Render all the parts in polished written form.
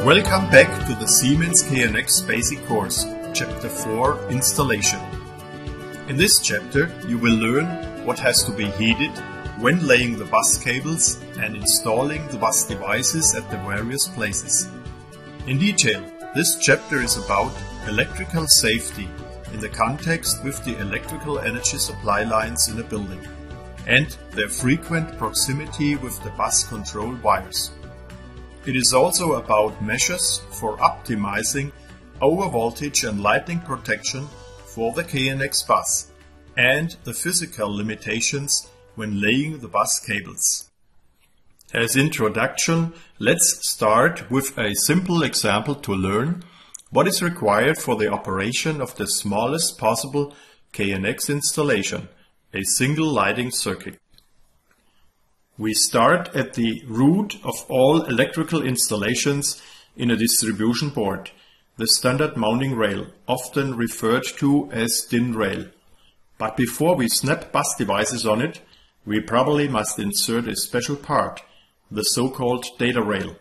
Welcome back to the Siemens KNX Basic Course, Chapter 4 Installation. In this chapter you will learn what has to be heeded when laying the bus cables and installing the bus devices at the various places. In detail, this chapter is about electrical safety in the context with the electrical energy supply lines in a building and their frequent proximity with the bus control wires. It is also about measures for optimizing overvoltage and lightning protection for the KNX bus and the physical limitations when laying the bus cables. As introduction, let's start with a simple example to learn what is required for the operation of the smallest possible KNX installation, a single lighting circuit. We start at the root of all electrical installations in a distribution board, the standard mounting rail, often referred to as DIN rail. But before we snap bus devices on it, we probably must insert a special part, the so-called data rail.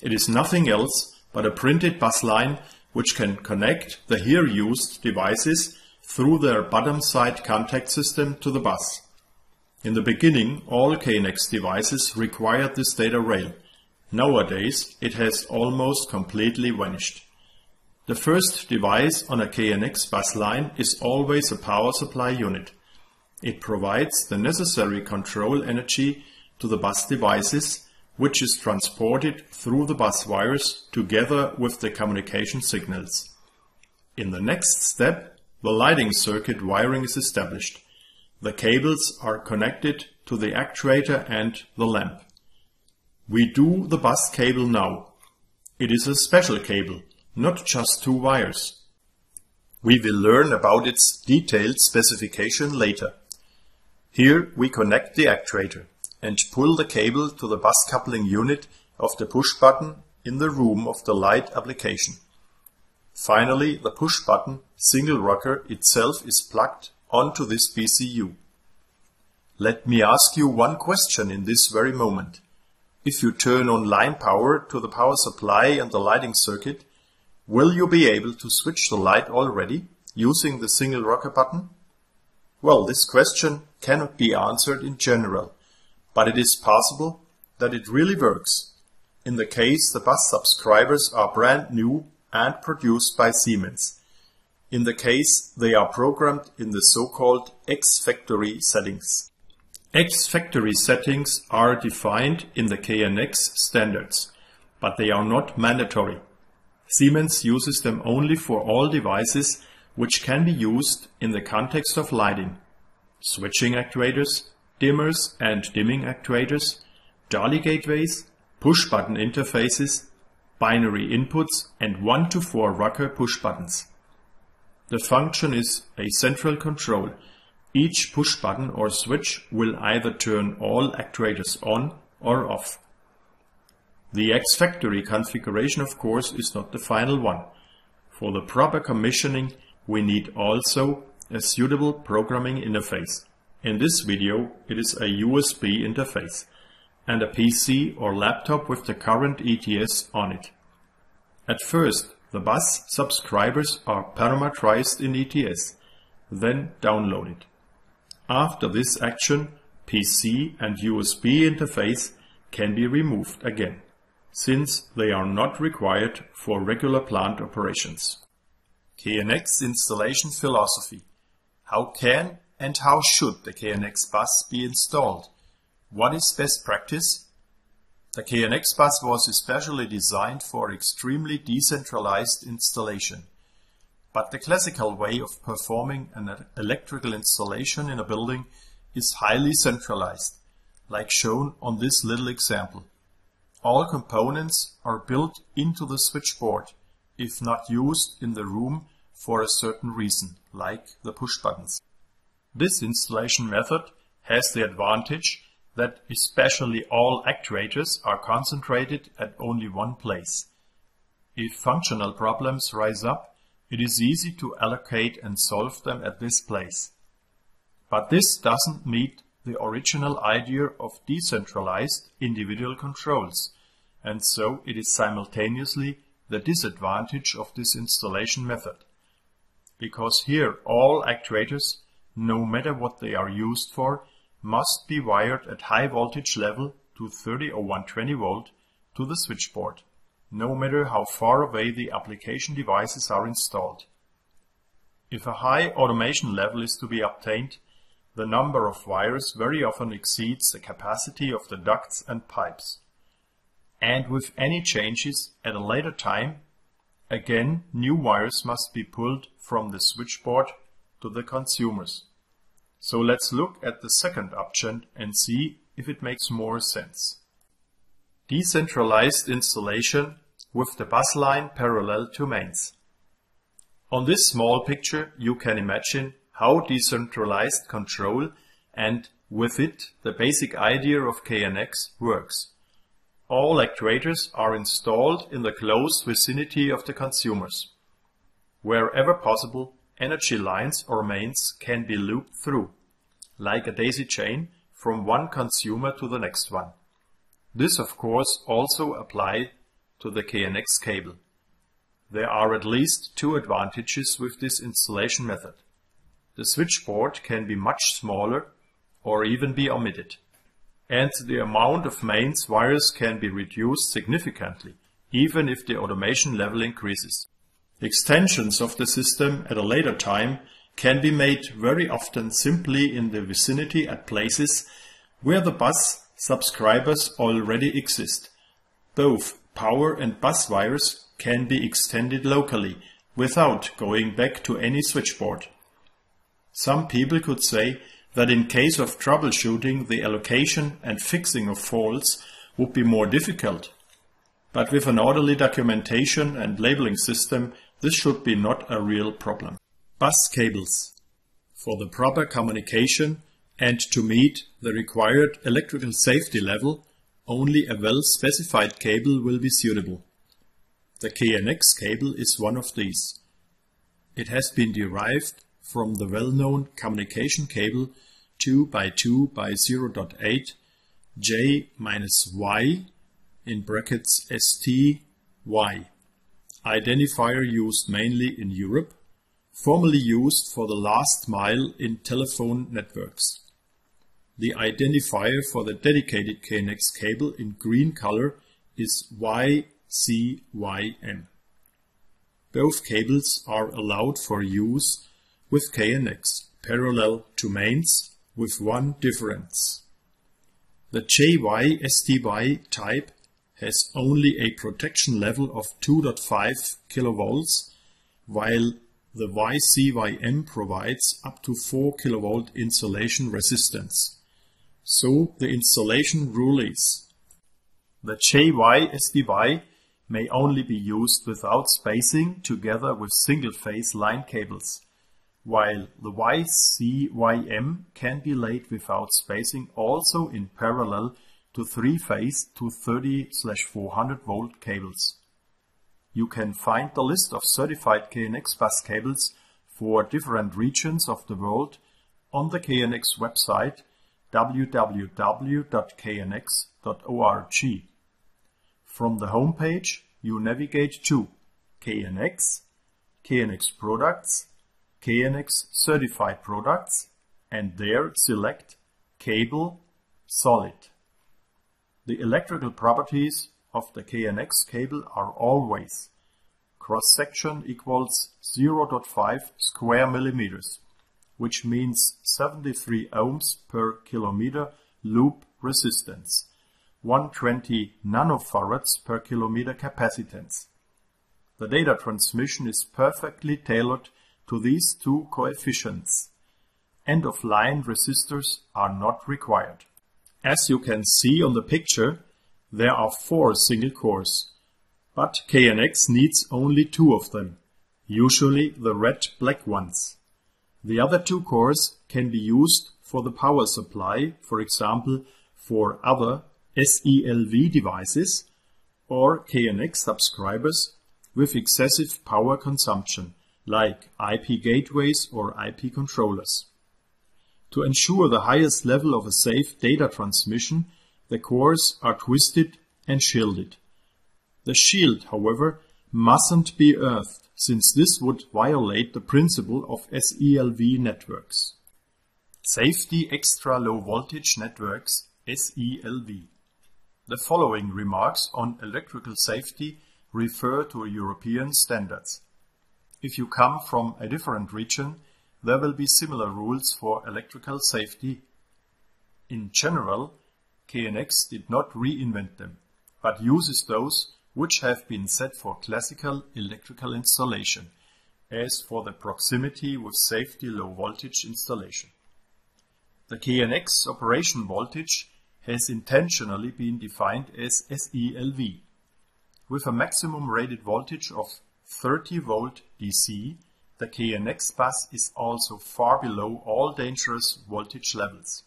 It is nothing else but a printed bus line which can connect the here used devices through their bottom side contact system to the bus. In the beginning, all KNX devices required this data rail. Nowadays, it has almost completely vanished. The first device on a KNX bus line is always a power supply unit. It provides the necessary control energy to the bus devices, which is transported through the bus wires together with the communication signals. In the next step, the lighting circuit wiring is established. The cables are connected to the actuator and the lamp. We do the bus cable now. It is a special cable, not just two wires. We will learn about its detailed specification later. Here we connect the actuator and pull the cable to the bus coupling unit of the push button in the room of the light application. Finally, the push button single rocker itself is plugged onto this PSU. Let me ask you one question in this very moment. If you turn on line power to the power supply and the lighting circuit, will you be able to switch the light already using the single rocker button? Well, this question cannot be answered in general, but it is possible that it really works. In the case the bus subscribers are brand new and produced by Siemens. In the case they are programmed in the so-called X-Factory settings. X-Factory settings are defined in the KNX standards, but they are not mandatory. Siemens uses them only for all devices which can be used in the context of lighting: switching actuators, dimmers and dimming actuators, dolly gateways, push-button interfaces, binary inputs and 1 to 4 rocker push buttons. The function is a central control. Each push button or switch will either turn all actuators on or off. The X-Factory configuration, of course, is not the final one. For the proper commissioning, we need also a suitable programming interface. In this video, it is a USB interface and a PC or laptop with the current ETS on it. At first, the bus subscribers are parameterized in ETS, then downloaded. After this action, PC and USB interface can be removed again, since they are not required for regular plant operations. KNX installation philosophy. How can and how should the KNX bus be installed? What is best practice? The KNX bus was especially designed for extremely decentralized installation. But the classical way of performing an electrical installation in a building is highly centralized, like shown on this little example. All components are built into the switchboard, if not used in the room for a certain reason, like the push buttons. This installation method has the advantage that especially all actuators are concentrated at only one place. If functional problems rise up, it is easy to allocate and solve them at this place. But this doesn't meet the original idea of decentralized individual controls and so it is simultaneously the disadvantage of this installation method. Because here all actuators, no matter what they are used for, must be wired at high voltage level to 30 or 120 volt to the switchboard, no matter how far away the application devices are installed. If a high automation level is to be obtained, the number of wires very often exceeds the capacity of the ducts and pipes. And with any changes at a later time, again new wires must be pulled from the switchboard to the consumers. So let's look at the second option and see if it makes more sense. Decentralized installation with the bus line parallel to mains. On this small picture you can imagine how decentralized control and with it the basic idea of KNX works. All actuators are installed in the close vicinity of the consumers. Wherever possible, energy lines or mains can be looped through, like a daisy chain from one consumer to the next one. This of course also applies to the KNX cable. There are at least two advantages with this installation method. The switchboard can be much smaller or even be omitted. And the amount of mains wires can be reduced significantly, even if the automation level increases. Extensions of the system at a later time can be made very often simply in the vicinity at places where the bus subscribers already exist. Both power and bus wires can be extended locally without going back to any switchboard. Some people could say that in case of troubleshooting, the allocation and fixing of faults would be more difficult. But with an orderly documentation and labeling system, this should be not a real problem. Bus cables. For the proper communication and to meet the required electrical safety level, only a well-specified cable will be suitable. The KNX cable is one of these. It has been derived from the well-known communication cable 2x2 by 0.8 J-Y in brackets ST-Y, identifier used mainly in Europe, formerly used for the last mile in telephone networks. The identifier for the dedicated KNX cable in green color is YCYM. Both cables are allowed for use with KNX, parallel to mains, with one difference. The JY-STY type has only a protection level of 2.5 kV, while the YCYM provides up to 4 kV insulation resistance. So the installation rule is: the JY-STY may only be used without spacing together with single-phase line cables, while the YCYM can be laid without spacing also in parallel to 3-phase 230/400 volt cables. You can find the list of certified KNX bus cables for different regions of the world on the KNX website www.knx.org. From the homepage you navigate to KNX, KNX products, KNX certified products, and there select Cable Solid. The electrical properties of the KNX cable are always: cross-section equals 0.5 square millimeters, which means 73 ohms per kilometer loop resistance, 120 nanofarads per kilometer capacitance. The data transmission is perfectly tailored to these two coefficients. End-of-line resistors are not required. As you can see on the picture, there are 4 single cores, but KNX needs only 2 of them, usually the red-black ones. The other 2 cores can be used for the power supply, for example for other SELV devices or KNX subscribers with excessive power consumption, like IP gateways or IP controllers. To ensure the highest level of a safe data transmission, the cores are twisted and shielded. The shield, however, mustn't be earthed, since this would violate the principle of SELV networks. Safety Extra Low Voltage Networks, SELV. The following remarks on electrical safety refer to European standards. If you come from a different region, there will be similar rules for electrical safety. In general, KNX did not reinvent them, but uses those which have been set for classical electrical installation, as for the proximity with safety low voltage installation. The KNX operation voltage has intentionally been defined as SELV. With a maximum rated voltage of 30 volt DC, the KNX bus is also far below all dangerous voltage levels,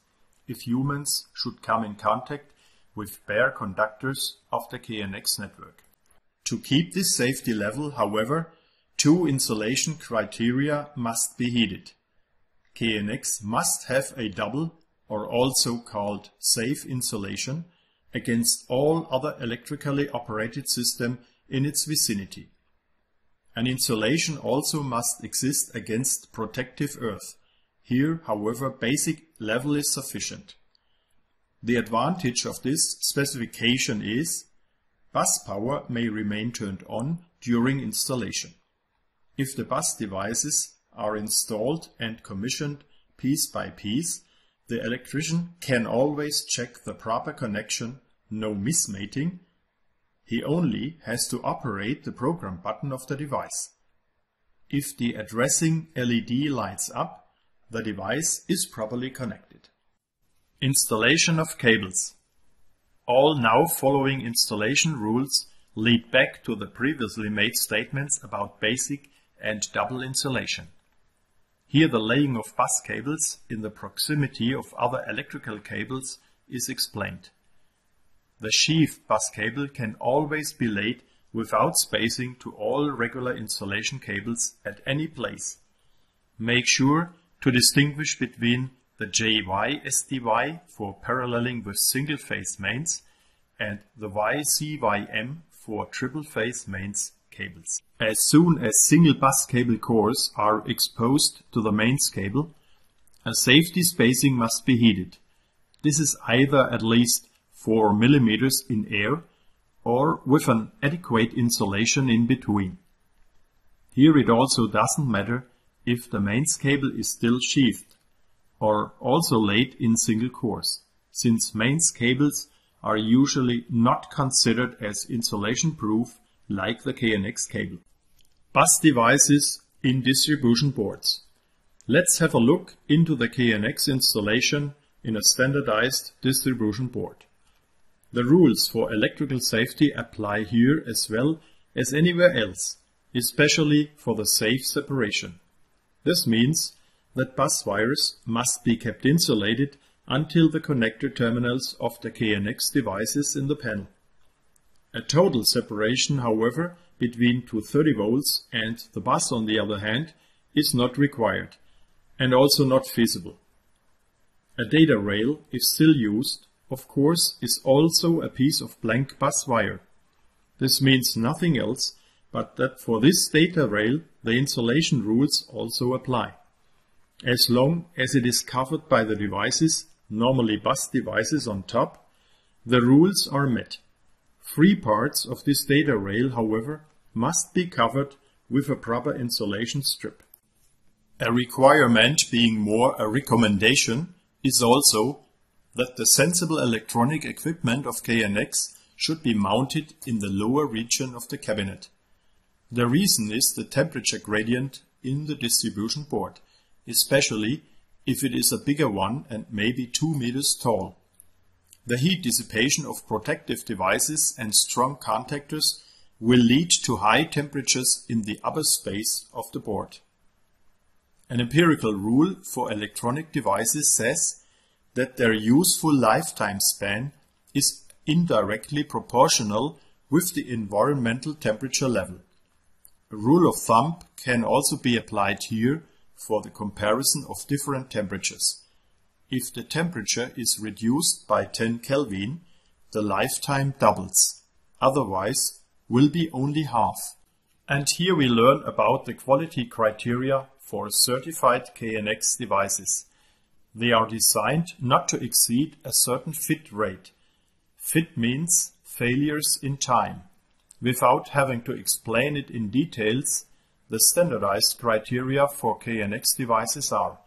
if humans should come in contact with bare conductors of the KNX network. To keep this safety level, however, two installation criteria must be heeded. KNX must have a double, or also called safe insulation, against all other electrically operated system in its vicinity. An insulation also must exist against protective earth. Here, however, basic level is sufficient. The advantage of this specification is bus power may remain turned on during installation. If the bus devices are installed and commissioned piece by piece, the electrician can always check the proper connection, no mismating. He only has to operate the program button of the device. If the addressing LED lights up, the device is properly connected. Installation of cables. All now following installation rules lead back to the previously made statements about basic and double insulation. Here the laying of bus cables in the proximity of other electrical cables is explained. The sheath bus cable can always be laid without spacing to all regular installation cables at any place. Make sure to distinguish between the JY-SDY for paralleling with single-phase mains and the YCYM for triple-phase mains cables. As soon as single bus cable cores are exposed to the mains cable, a safety spacing must be heeded. This is either at least 4 mm in air or with an adequate insulation in between. Here it also doesn't matter if the mains cable is still sheathed or also laid in single cores, since mains cables are usually not considered as insulation proof like the KNX cable. Bus devices in distribution boards. Let's have a look into the KNX installation in a standardized distribution board. The rules for electrical safety apply here as well as anywhere else, especially for the safe separation. This means that bus wires must be kept insulated until the connector terminals of the KNX devices in the panel. A total separation, however, between 230 volts and the bus on the other hand, is not required and also not feasible. A data rail, if still used, of course, is also a piece of blank bus wire. This means nothing else but that for this data rail the insulation rules also apply. As long as it is covered by the devices, normally bus devices on top, the rules are met. 3 parts of this data rail, however, must be covered with a proper insulation strip. A requirement being more a recommendation is also that the sensible electronic equipment of KNX should be mounted in the lower region of the cabinet. The reason is the temperature gradient in the distribution board, especially if it is a bigger one and maybe 2 meters tall. The heat dissipation of protective devices and strong contactors will lead to high temperatures in the upper space of the board. An empirical rule for electronic devices says that their useful lifetime span is indirectly proportional with the environmental temperature level. A rule of thumb can also be applied here for the comparison of different temperatures. If the temperature is reduced by 10 Kelvin, the lifetime doubles. Otherwise, will be only half. And here we learn about the quality criteria for certified KNX devices. They are designed not to exceed a certain fit rate. Fit means failures in time. Without having to explain it in details, the standardized criteria for KNX devices are: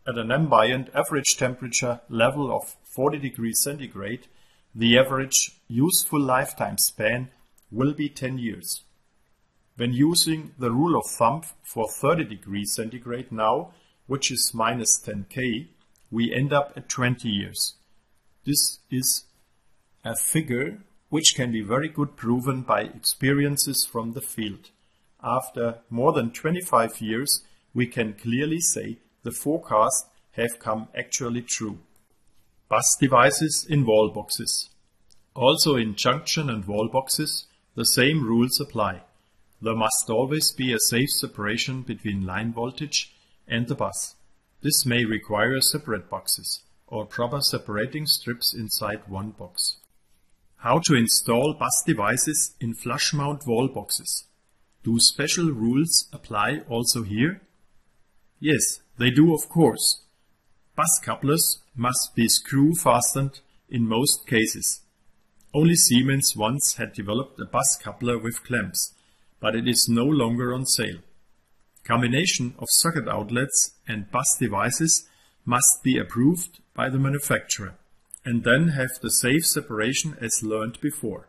at an ambient average temperature level of 40 degrees centigrade, the average useful lifetime span will be 10 years. When using the rule of thumb for 30 degrees centigrade now, which is minus 10 K, we end up at 20 years. This is a figure which can be very good proven by experiences from the field. After more than 25 years, we can clearly say the forecasts have come actually true. Bus devices in wall boxes. Also in junction and wall boxes, the same rules apply. There must always be a safe separation between line voltage and the bus. This may require separate boxes or proper separating strips inside one box. How to install bus devices in flush mount wall boxes. Do special rules apply also here? Yes, they do, of course. Bus couplers must be screw fastened in most cases. Only Siemens once had developed a bus coupler with clamps, but it is no longer on sale. Combination of socket outlets and bus devices must be approved by the manufacturer and then have the safe separation as learned before.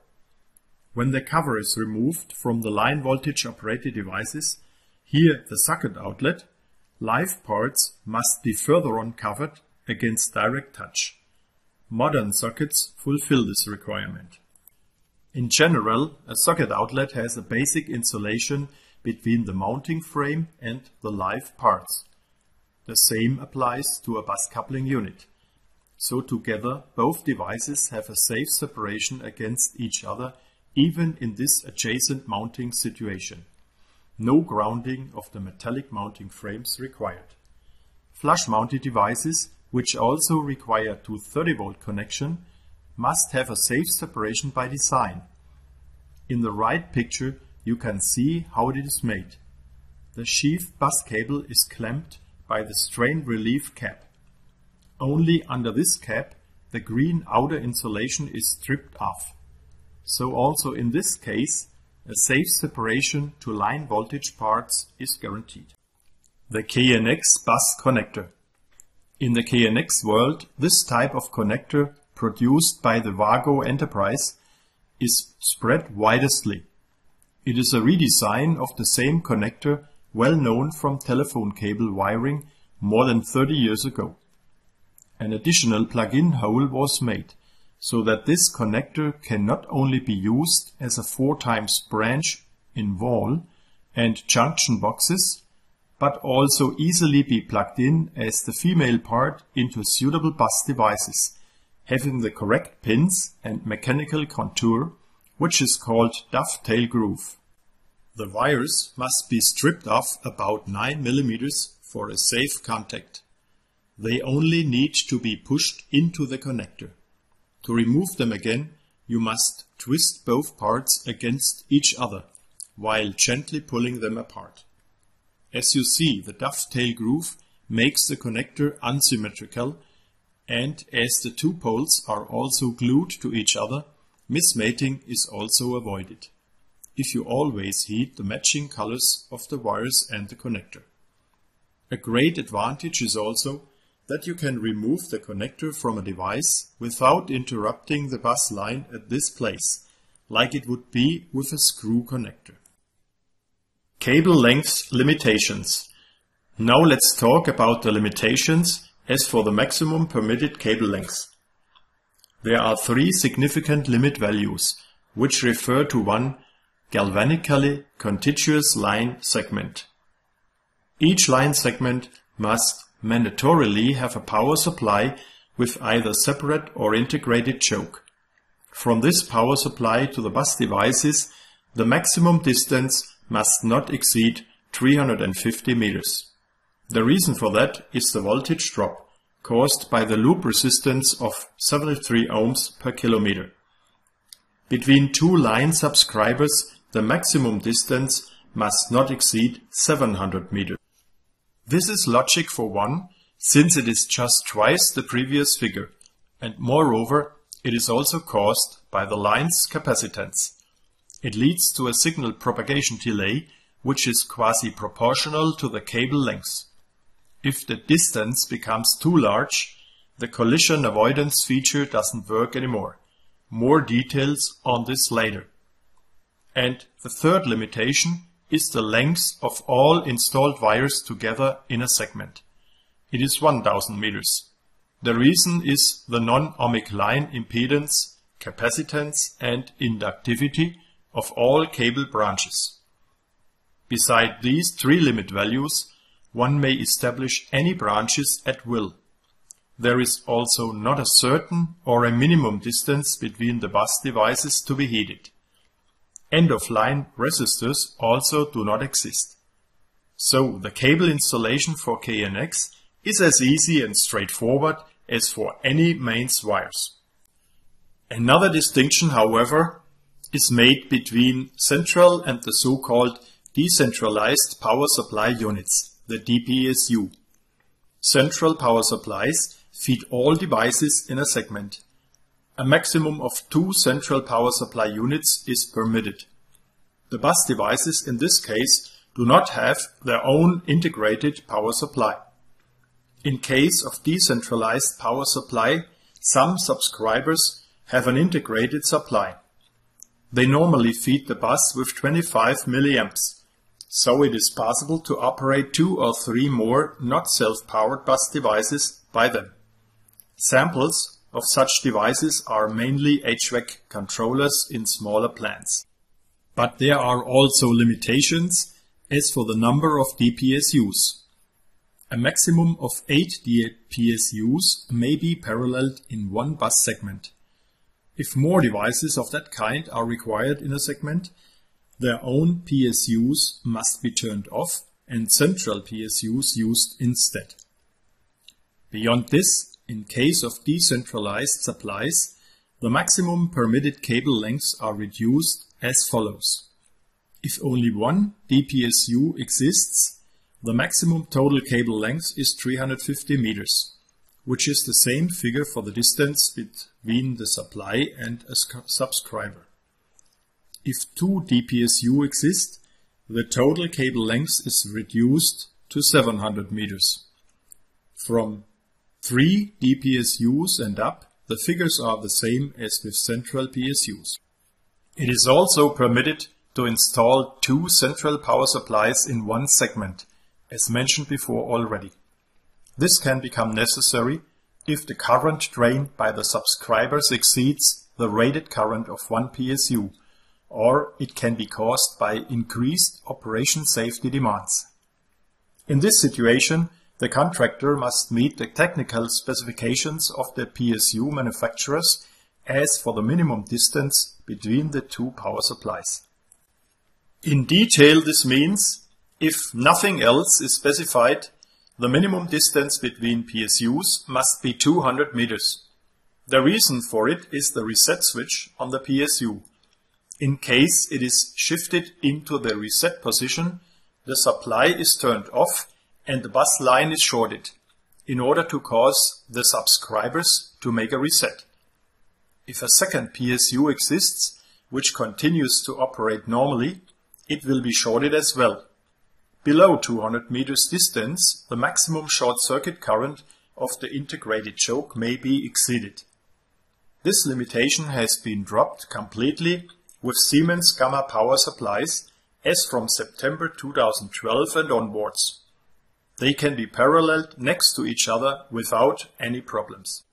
When the cover is removed from the line voltage operated devices, here the socket outlet, live parts must be further on covered against direct touch. Modern sockets fulfill this requirement. In general, a socket outlet has a basic insulation between the mounting frame and the live parts. The same applies to a bus coupling unit. So together, both devices have a safe separation against each other, even in this adjacent mounting situation. No grounding of the metallic mounting frames required. Flush-mounted devices, which also require 230-volt connection, must have a safe separation by design. In the right picture, you can see how it is made. The sheath bus cable is clamped by the strain relief cap. Only under this cap, the green outer insulation is stripped off. So also in this case, a safe separation to line voltage parts is guaranteed. The KNX bus connector. In the KNX world, this type of connector, produced by the Vago enterprise, is spread widely. It is a redesign of the same connector well known from telephone cable wiring more than 30 years ago. An additional plug-in hole was made, so that this connector can not only be used as a 4x branch in wall and junction boxes, but also easily be plugged in as the female part into suitable bus devices, having the correct pins and mechanical contour, which is called dovetail groove. The wires must be stripped off about 9 mm for a safe contact. They only need to be pushed into the connector. To remove them again, you must twist both parts against each other, while gently pulling them apart. As you see, the dovetail groove makes the connector unsymmetrical, and as the two poles are also glued to each other, mismating is also avoided, if you always heed the matching colors of the wires and the connector. A great advantage is also that you can remove the connector from a device without interrupting the bus line at this place, like it would be with a screw connector. Cable length limitations. Now let's talk about the limitations as for the maximum permitted cable length. There are 3 significant limit values, which refer to one galvanically contiguous line segment. Each line segment must mandatorily have a power supply with either separate or integrated choke. From this power supply to the bus devices, the maximum distance must not exceed 350 meters. The reason for that is the voltage drop caused by the loop resistance of 73 ohms per kilometer. Between two line subscribers, the maximum distance must not exceed 700 meters. This is logic for one, since it is just twice the previous figure, and moreover, it is also caused by the line's capacitance. It leads to a signal propagation delay, which is quasi-proportional to the cable length. If the distance becomes too large, the collision avoidance feature doesn't work anymore. More details on this later. And the third limitation is the length of all installed wires together in a segment. It is 1000 meters. The reason is the non-ohmic line impedance, capacitance and inductivity of all cable branches. Beside these three limit values, one may establish any branches at will. There is also not a certain or a minimum distance between the bus devices to be heated. End-of-line resistors also do not exist. So the cable installation for KNX is as easy and straightforward as for any mains wires. Another distinction, however, is made between central and the so-called decentralized power supply units, the DPSU. Central power supplies feed all devices in a segment. A maximum of 2 central power supply units is permitted. The bus devices in this case do not have their own integrated power supply. In case of decentralized power supply, some subscribers have an integrated supply. They normally feed the bus with 25 milliamps, so it is possible to operate 2 or 3 more not self-powered bus devices by them. Samples of such devices are mainly HVAC controllers in smaller plants. But there are also limitations as for the number of DPSUs. A maximum of 8 DPSUs may be paralleled in one bus segment. If more devices of that kind are required in a segment, their own PSUs must be turned off and central PSUs used instead. Beyond this, in case of decentralized supplies, the maximum permitted cable lengths are reduced as follows. If only one DPSU exists, the maximum total cable length is 350 meters, which is the same figure for the distance between the supply and a subscriber. If 2 DPSU exist, the total cable length is reduced to 700 meters. From 3 DPSUs and up, the figures are the same as with central PSUs. It is also permitted to install 2 central power supplies in one segment, as mentioned before already. This can become necessary if the current drain by the subscribers exceeds the rated current of 1 PSU, or it can be caused by increased operation safety demands. In this situation, the contractor must meet the technical specifications of the PSU manufacturers as for the minimum distance between the 2 power supplies. In detail, this means, if nothing else is specified, the minimum distance between PSUs must be 200 meters. The reason for it is the reset switch on the PSU. In case it is shifted into the reset position, the supply is turned off and the bus line is shorted, in order to cause the subscribers to make a reset. If a second PSU exists, which continues to operate normally, it will be shorted as well. Below 200 meters distance, the maximum short circuit current of the integrated choke may be exceeded. This limitation has been dropped completely with Siemens Gamma power supplies as from September 2012 and onwards. They can be paralleled next to each other without any problems.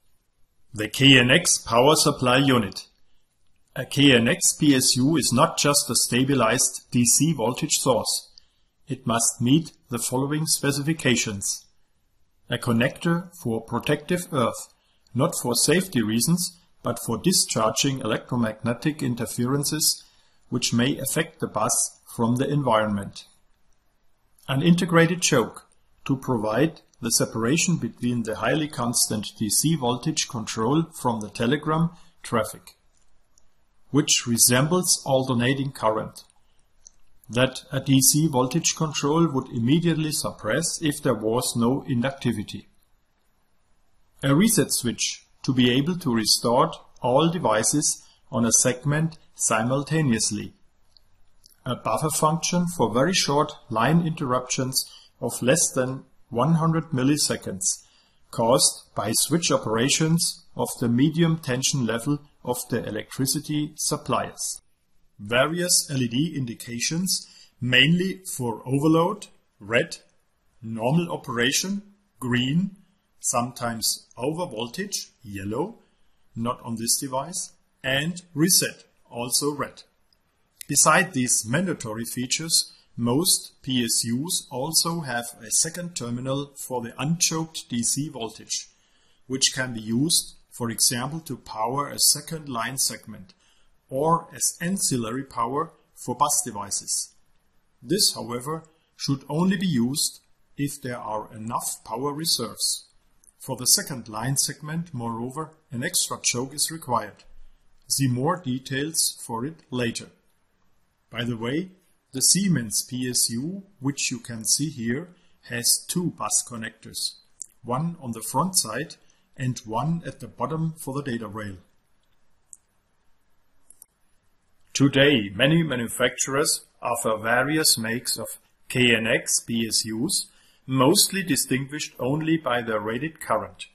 The KNX power supply unit. A KNX PSU is not just a stabilized DC voltage source. It must meet the following specifications. A connector for protective earth, not for safety reasons, but for discharging electromagnetic interferences which may affect the bus from the environment. An integrated choke to provide the separation between the highly constant DC voltage control from the telegram traffic. which resembles alternating current, that a DC voltage control would immediately suppress if there was no inductivity. A reset switch to be able to restore all devices on a segment simultaneously. A buffer function for very short line interruptions of less than 100 milliseconds caused by switch operations of the medium tension level of the electricity suppliers. Various LED indications, mainly for overload, red, normal operation, green, sometimes overvoltage, yellow, not on this device, and reset, also red. Beside these mandatory features, most PSUs also have a second terminal for the unchoked DC voltage, which can be used, for example, to power a second line segment or as ancillary power for bus devices. This, however, should only be used if there are enough power reserves. For the second line segment, moreover, an extra choke is required. See more details for it later. By the way, the Siemens PSU, which you can see here, has two bus connectors, one on the front side and one at the bottom for the data rail. Today, many manufacturers offer various makes of KNX PSUs, mostly distinguished only by their rated current.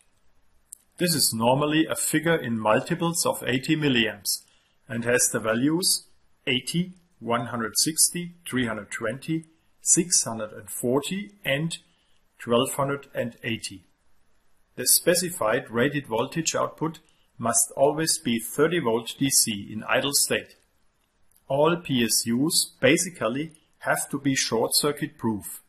This is normally a figure in multiples of 80 milliamps and has the values 80, 160, 320, 640 and 1280. The specified rated voltage output must always be 30 volt DC in idle state. All PSUs basically have to be short circuit proof.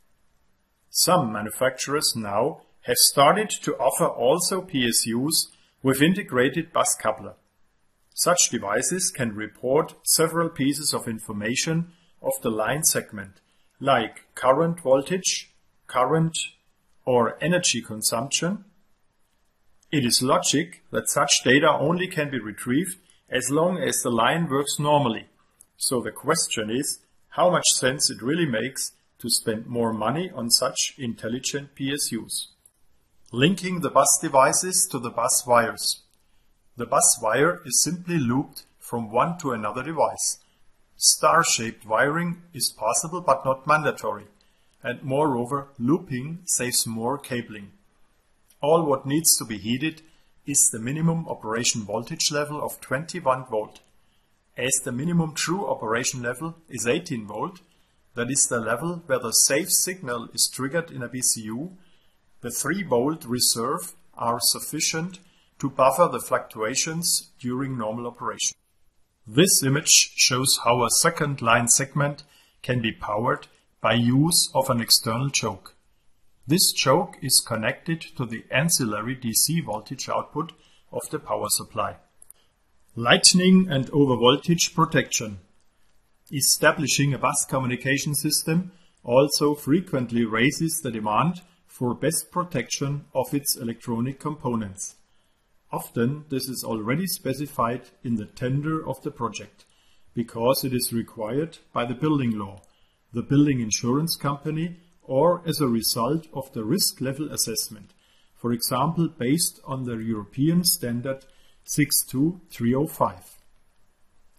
Some manufacturers now have started to offer also PSUs with integrated bus coupler. Such devices can report several pieces of information of the line segment, like current voltage, current or energy consumption. It is logic that such data only can be retrieved as long as the line works normally. So the question is how much sense it really makes to spend more money on such intelligent PSUs. Linking the bus devices to the bus wires. The bus wire is simply looped from one to another device. Star-shaped wiring is possible but not mandatory, and moreover looping saves more cabling. All what needs to be heeded is the minimum operation voltage level of 21 volt. As the minimum true operation level is 18 volt, that is the level where the safe signal is triggered in a PSU, the 3 volt reserve are sufficient to buffer the fluctuations during normal operation. This image shows how a second line segment can be powered by use of an external choke. This choke is connected to the ancillary DC voltage output of the power supply. Lightning and overvoltage protection. Establishing a bus communication system also frequently raises the demand for best protection of its electronic components. Often this is already specified in the tender of the project, because it is required by the building law, the building insurance company, or as a result of the risk level assessment, for example based on the European standard 62305.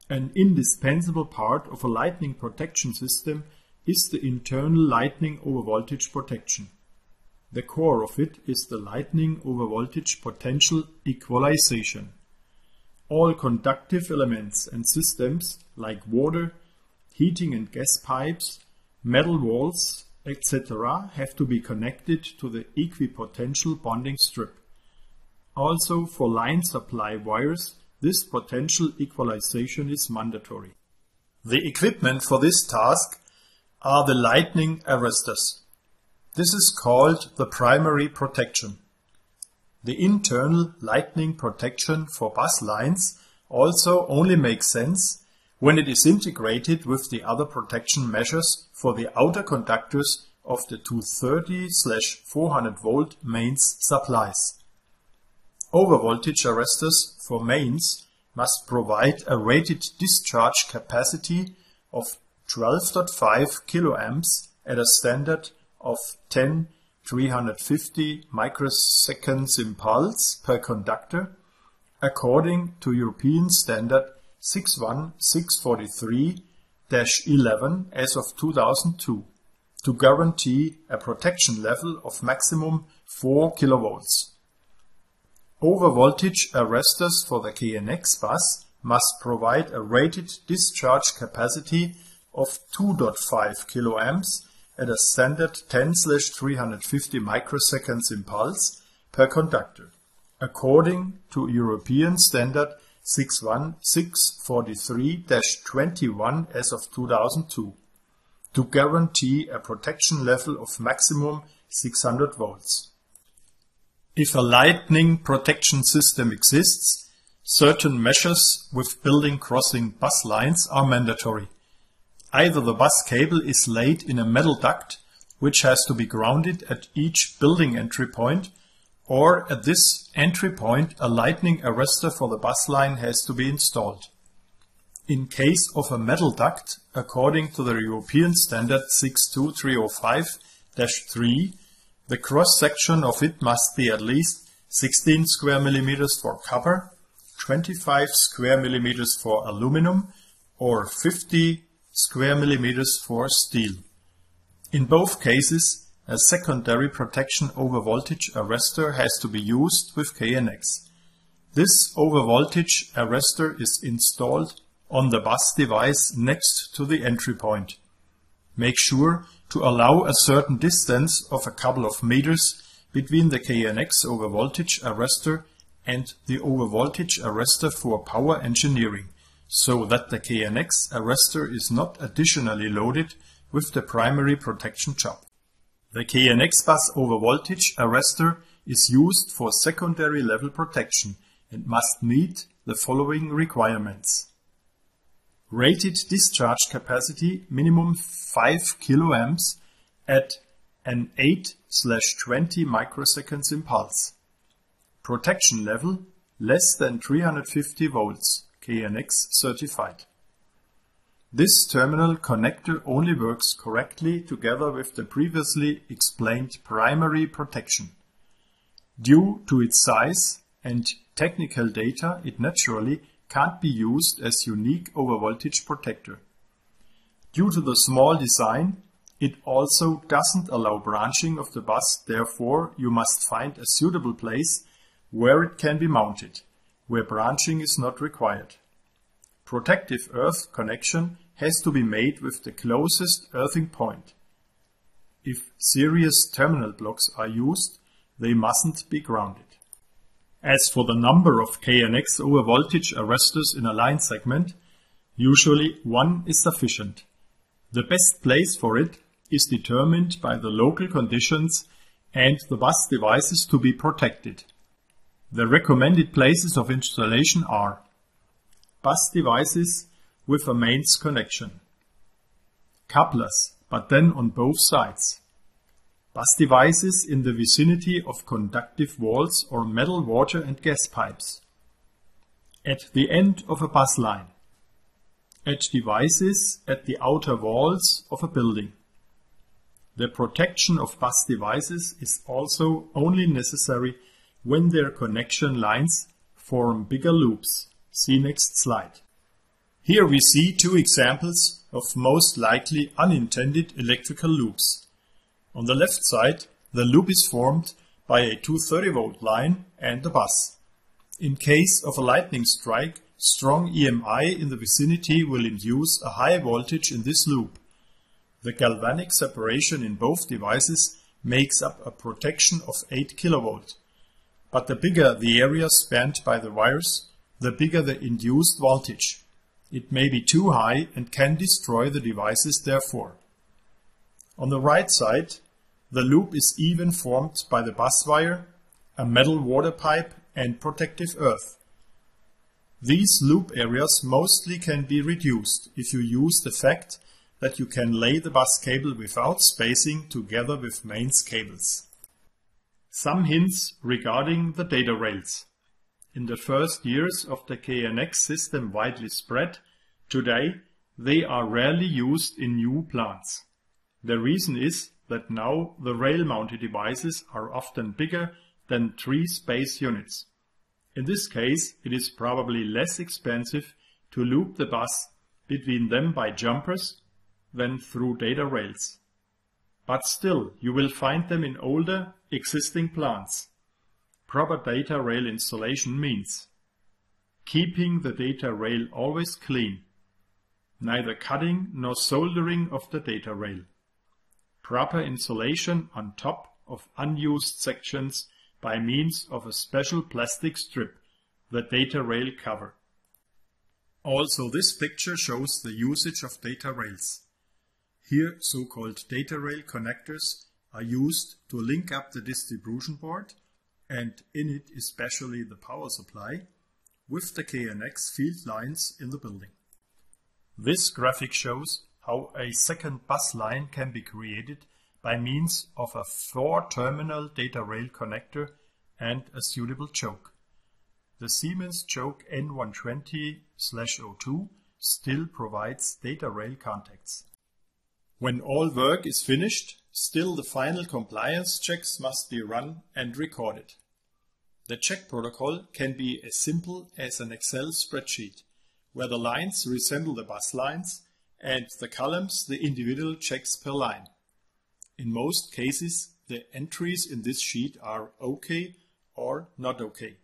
An indispensable part of a lightning protection system is the internal lightning overvoltage protection. The core of it is the lightning overvoltage potential equalization. All conductive elements and systems like water, heating and gas pipes, metal walls, etc. have to be connected to the equipotential bonding strip. Also for line supply wires, this potential equalization is mandatory. The equipment for this task are the lightning arresters. This is called the primary protection. The internal lightning protection for bus lines also only makes sense when it is integrated with the other protection measures for the outer conductors of the 230/400 volt mains supplies. Overvoltage arresters for mains must provide a rated discharge capacity of 12.5 kiloamps at a standard of 10/350 microseconds impulse per conductor, according to European standard 61643-11 as of 2002, to guarantee a protection level of maximum 4 kilovolts. Overvoltage arresters for the KNX bus must provide a rated discharge capacity of 2.5 kiloamps at a standard 10/350 microseconds impulse per conductor, according to European standard 61643-21 as of 2002, to guarantee a protection level of maximum 600 volts. If a lightning protection system exists, certain measures with building crossing bus lines are mandatory. Either the bus cable is laid in a metal duct, which has to be grounded at each building entry point, or at this entry point a lightning arrestor for the bus line has to be installed. In case of a metal duct, according to the European standard 62305-3, the cross-section of it must be at least 16 square millimeters for copper, 25 square millimeters for aluminum, or 50 square millimeters for steel. In both cases, a secondary protection overvoltage arrestor has to be used with KNX. This overvoltage arrestor is installed on the bus device next to the entry point. Make sure to allow a certain distance of a couple of meters between the KNX overvoltage arrestor and the overvoltage arrestor for power engineering, so that the KNX arrestor is not additionally loaded with the primary protection job. The KNX bus overvoltage arrestor is used for secondary level protection and must meet the following requirements. Rated discharge capacity minimum 5 kiloamps at an 8/20 microseconds impulse. Protection level less than 350 volts, KNX certified. This terminal connector only works correctly together with the previously explained primary protection. Due to its size and technical data, it naturally can't be used as unique overvoltage protector. Due to the small design, it also doesn't allow branching of the bus, therefore you must find a suitable place where it can be mounted, where branching is not required. Protective earth connection has to be made with the closest earthing point. If serious terminal blocks are used, they mustn't be grounded. As for the number of KNX overvoltage arrestors in a line segment, usually one is sufficient. The best place for it is determined by the local conditions and the bus devices to be protected. The recommended places of installation are bus devices with a mains connection, couplers, but then on both sides, bus devices in the vicinity of conductive walls or metal water and gas pipes, at the end of a bus line, at devices at the outer walls of a building. The protection of bus devices is also only necessary when their connection lines form bigger loops. See next slide. Here we see two examples of most likely unintended electrical loops. On the left side, the loop is formed by a 230-volt line and the bus. In case of a lightning strike, strong EMI in the vicinity will induce a high voltage in this loop. The galvanic separation in both devices makes up a protection of 8 kV. But the bigger the area spanned by the wires, the bigger the induced voltage. It may be too high and can destroy the devices therefore. On the right side, the loop is even formed by the bus wire, a metal water pipe and protective earth. These loop areas mostly can be reduced if you use the fact that you can lay the bus cable without spacing together with mains cables. Some hints regarding the data rails. In the first years of the KNX system widely spread, today they are rarely used in new plants. The reason is that now the rail-mounted devices are often bigger than 3 space units. In this case, it is probably less expensive to loop the bus between them by jumpers than through data rails. But still, you will find them in older, existing plants. Proper data rail installation means keeping the data rail always clean, neither cutting nor soldering of the data rail. Proper insulation on top of unused sections by means of a special plastic strip, the data rail cover. Also, this picture shows the usage of data rails. Here, so-called data rail connectors are used to link up the distribution board, and in it especially the power supply, with the KNX field lines in the building. This graphic shows how a second bus line can be created by means of a 4-terminal data rail connector and a suitable choke. The Siemens choke N120/02 still provides data rail contacts. When all work is finished, still the final compliance checks must be run and recorded. The check protocol can be as simple as an Excel spreadsheet, where the lines resemble the bus lines and the columns the individual checks per line. In most cases, the entries in this sheet are OK or not OK.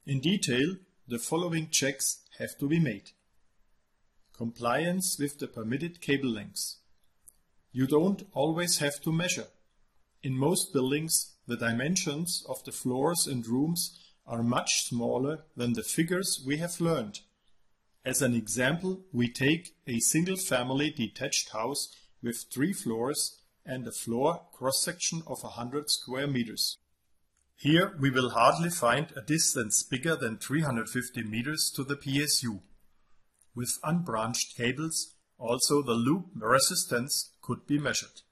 In detail, the following checks have to be made. Compliance with the permitted cable lengths. You don't always have to measure. In most buildings, the dimensions of the floors and rooms are much smaller than the figures we have learned. As an example, we take a single-family detached house with 3 floors and a floor cross-section of 100 square meters. Here we will hardly find a distance bigger than 350 meters to the PSU. With unbranched cables, also the loop resistance could be measured.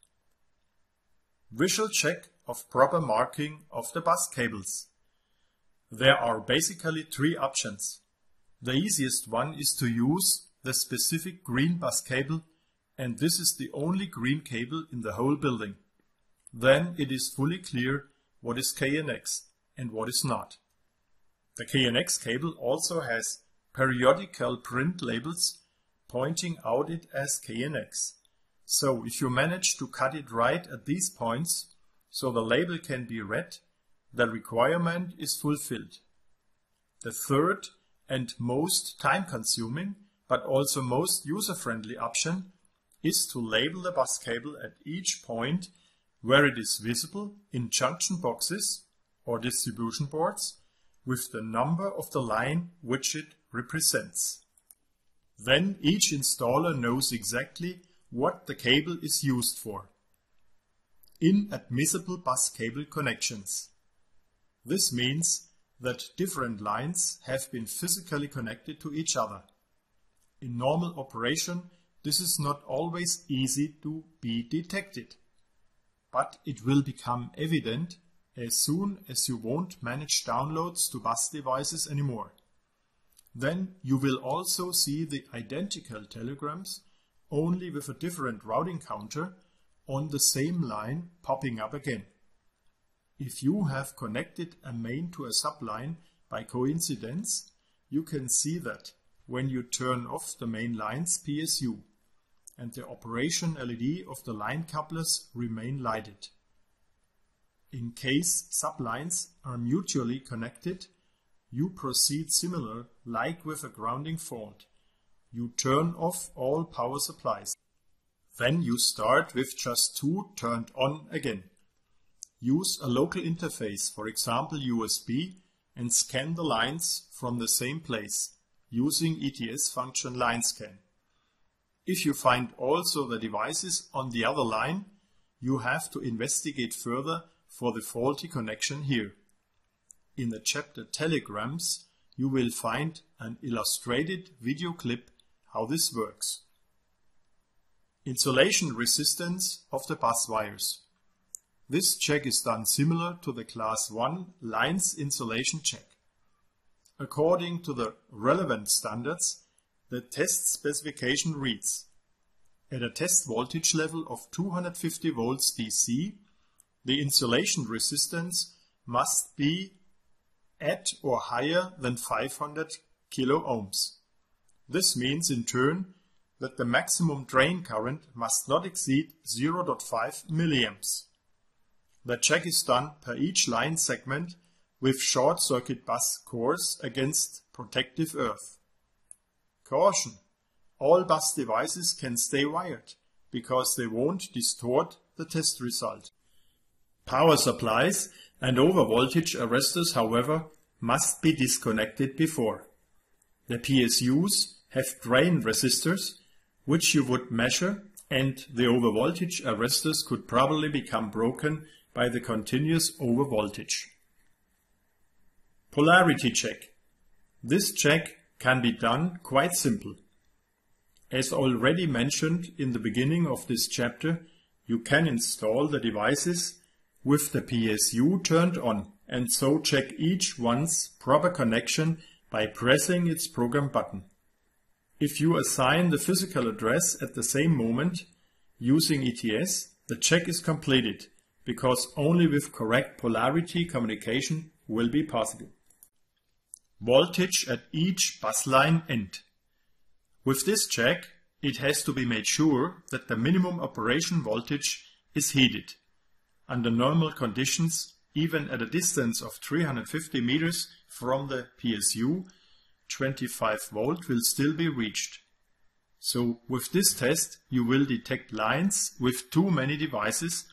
Visual check of proper marking of the bus cables. There are basically 3 options. The easiest one is to use the specific green bus cable, and this is the only green cable in the whole building. Then it is fully clear what is KNX and what is not. The KNX cable also has periodical print labels pointing out it as KNX. So if you manage to cut it right at these points, so the label can be read, the requirement is fulfilled. The third and most time-consuming, but also most user-friendly option is to label the bus cable at each point where it is visible in junction boxes or distribution boards with the number of the line which it represents. Then each installer knows exactly what the cable is used for. Inadmissible bus cable connections. This means that different lines have been physically connected to each other. In normal operation, this is not always easy to be detected, but it will become evident as soon as you won't manage downloads to bus devices anymore. Then you will also see the identical telegrams, only with a different routing counter, on the same line popping up again. If you have connected a main to a subline by coincidence, you can see that when you turn off the main line's PSU, and the operation LED of the line couplers remain lighted. In case sublines are mutually connected, you proceed similar like with a grounding fault. You turn off all power supplies. Then you start with just 2 turned on again. Use a local interface, for example USB, and scan the lines from the same place using ETS function line scan. If you find also the devices on the other line, you have to investigate further for the faulty connection here. In the chapter Telegrams, you will find an illustrated video clip how this works. Insulation resistance of the bus wires. This check is done similar to the Class 1 lines insulation check. According to the relevant standards, the test specification reads: at a test voltage level of 250 volts DC, the insulation resistance must be at or higher than 500 kilo ohms. This means in turn that the maximum drain current must not exceed 0.5 milliamps. The check is done per each line segment with short circuit bus cores against protective earth. Caution! All bus devices can stay wired because they won't distort the test result. Power supplies and overvoltage arresters, however, must be disconnected before. The PSUs have drain resistors which you would measure, and the overvoltage arresters could probably become broken by the continuous overvoltage. Polarity check. This check can be done quite simple. As already mentioned in the beginning of this chapter, you can install the devices with the PSU turned on and so check each one's proper connection by pressing its program button. If you assign the physical address at the same moment using ETS, the check is completed because only with correct polarity communication will be possible. Voltage at each bus line end. With this check, it has to be made sure that the minimum operation voltage is heated. Under normal conditions, even at a distance of 350 meters from the PSU, 25 volt will still be reached. So with this test, you will detect lines with too many devices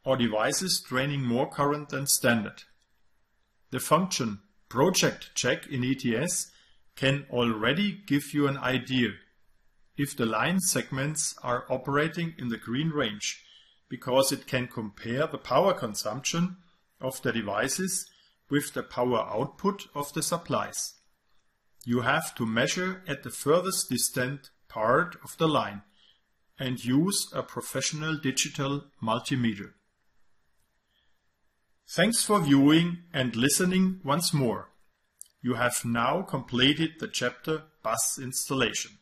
or devices draining more current than standard. The function project check in ETS can already give you an idea if the line segments are operating in the green range, because it can compare the power consumption of the devices with the power output of the supplies. You have to measure at the furthest distant part of the line and use a professional digital multimeter. Thanks for viewing and listening once more. You have now completed the chapter Bus Installation.